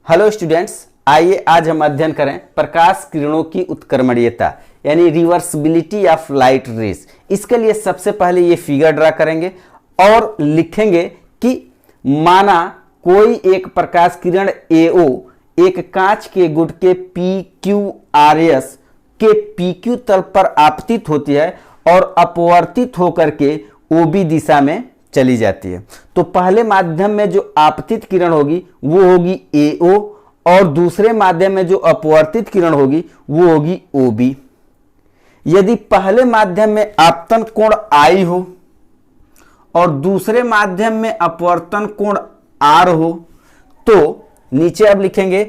Hello students, आइए आज हम अध्ययन करें प्रकाश किरणों की उत्क्रमणीयता यानी रिवर्सिबिलिटी ऑफ लाइट रेज। इसके लिए सबसे पहले ये फिगर ड्रा करेंगे और लिखेंगे कि माना कोई एक प्रकाश किरण AO एक कांच के गुट के PQRS के PQ तल पर आपतित होती है और अपवर्तित होकर के OB दिशा में चली जाती है। तो पहले माध्यम में जो आपतित किरण होगी वो होगी AO और दूसरे माध्यम में जो अपवर्तित किरण होगी वो होगी OB। यदि पहले माध्यम में आपतन कोण I हो और दूसरे माध्यम में अपवर्तन कोण R हो तो नीचे अब लिखेंगे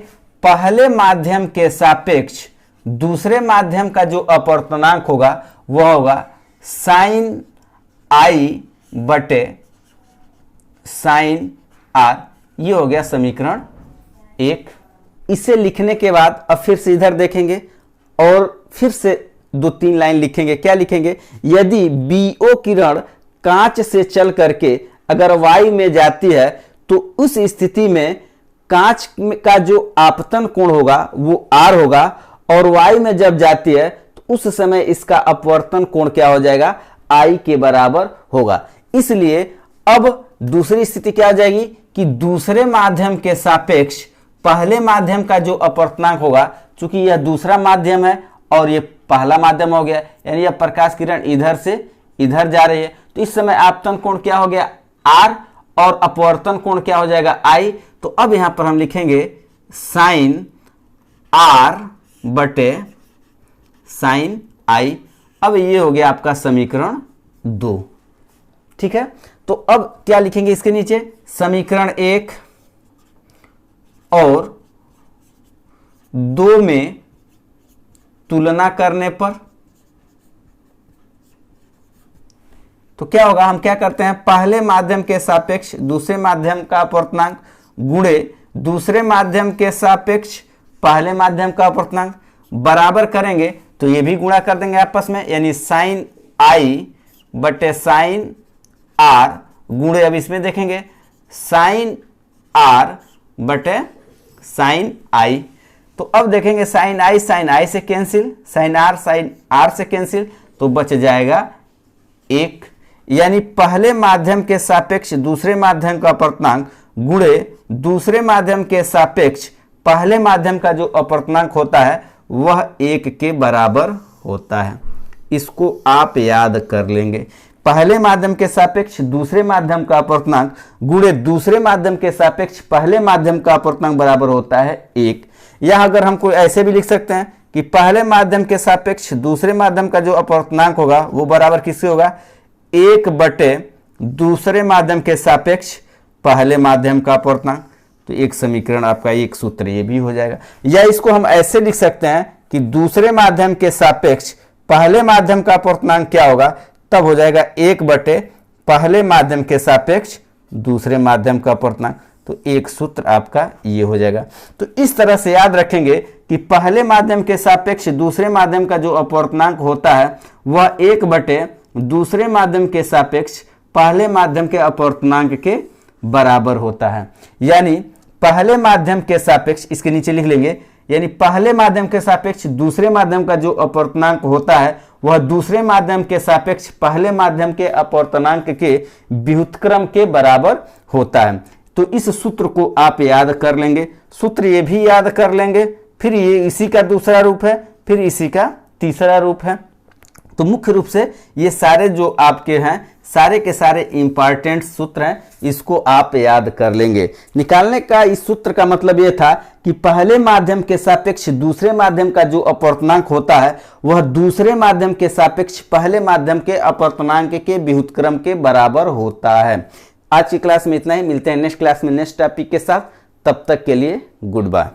पहले माध्यम के सापेक्ष दूसरे माध्यम का जो अपवर्तनांक होगा वह होगा साइन I बटे साइन R। ये हो गया समीकरण 1। इसे लिखने के बाद अब फिर से इधर देखेंगे और फिर से 2-3 लाइन लिखेंगे। क्या लिखेंगे? यदि BO किरण कांच से चल करके अगर Y में जाती है तो उस स्थिति में कांच का जो आपतन कोण होगा वो R होगा और Y में जब जाती है तो उस समय इसका अपवर्तन कोण क्या हो जाएगा? I के बराबर होगा। इसलिए अब दूसरी स्थिति क्या हो जाएगी कि दूसरे माध्यम के सापेक्ष पहले माध्यम का जो अपवर्तनांक होगा, चूंकि यह दूसरा माध्यम है और यह पहला माध्यम हो गया यानी यह प्रकाश किरण इधर से इधर जा रही है तो इस समय आपतन कोण क्या हो गया? R और अपवर्तन कोण क्या हो जाएगा? I। तो अब यहां पर हम लिखेंगे साइन R बटे साइन I। अब ये हो गया आपका समीकरण 2। ठीक है, तो अब क्या लिखेंगे इसके नीचे? समीकरण 1 और 2 में तुलना करने पर तो क्या होगा? हम क्या करते हैं, पहले माध्यम के सापेक्ष दूसरे माध्यम का अपवर्तनांक गुणे दूसरे माध्यम के सापेक्ष पहले माध्यम का अपवर्तनांक बराबर करेंगे तो ये भी गुणा कर देंगे आपस में, यानी साइन I बटे साइन R गुणे अब इसमें देखेंगे साइन R बटे साइन I। तो अब देखेंगे साइन I से कैंसिल, साइन R से कैंसिल तो बच जाएगा 1। यानी पहले माध्यम के सापेक्ष दूसरे माध्यम का अपवर्तनांक गुणे दूसरे माध्यम के सापेक्ष पहले माध्यम का जो अपवर्तनांक होता है वह 1 के बराबर होता है। इसको आप याद कर लेंगे। पहले माध्यम के सापेक्ष दूसरे माध्यम का अपवर्तनांक गुणे दूसरे माध्यम के सापेक्ष पहले माध्यम का अपवर्तनांक बराबर होता है 1। या अगर हम कोई ऐसे भी लिख सकते हैं कि पहले माध्यम के सापेक्ष दूसरे माध्यम का जो अपवर्तनांक होगा वो बराबर किससे होगा? 1 बटे दूसरे माध्यम के सापेक्ष पहले माध्यम का अपवर्तनांक। तो एक समीकरण आपका एक सूत्र ये भी हो जाएगा। या इसको हम ऐसे लिख सकते हैं कि दूसरे माध्यम के सापेक्ष पहले माध्यम का अपवर्तनांक क्या होगा? तब हो जाएगा 1 बटे पहले माध्यम के सापेक्ष दूसरे माध्यम का अपवर्तनांक। तो एक सूत्र आपका ये हो जाएगा। तो इस तरह से याद रखेंगे कि पहले माध्यम के सापेक्ष दूसरे माध्यम का जो अपवर्तनांक होता है वह 1 बटे दूसरे माध्यम के सापेक्ष पहले माध्यम के अपवर्तनांक के बराबर होता है। यानी पहले माध्यम के सापेक्ष, इसके नीचे लिख लेंगे, यानी पहले माध्यम के सापेक्ष दूसरे माध्यम का जो अपवर्तनांक होता है वह दूसरे माध्यम के सापेक्ष पहले माध्यम के अपवर्तनांक के व्युत्क्रम के बराबर होता है। तो इस सूत्र को आप याद कर लेंगे। सूत्र ये भी याद कर लेंगे, फिर ये इसी का दूसरा रूप है, फिर इसी का तीसरा रूप है। तो मुख्य रूप से ये सारे जो आपके हैं सारे के सारे इंपॉर्टेंट सूत्र हैं, इसको आप याद कर लेंगे। निकालने का इस सूत्र का मतलब ये था कि पहले माध्यम के सापेक्ष दूसरे माध्यम का जो अपवर्तनांक होता है वह दूसरे माध्यम के सापेक्ष पहले माध्यम के अपवर्तनांक के व्युत्क्रम के बराबर होता है। आज की क्लास में इतना ही, मिलते हैं नेक्स्ट क्लास में नेक्स्ट टॉपिक के साथ। तब तक के लिए गुड बाय।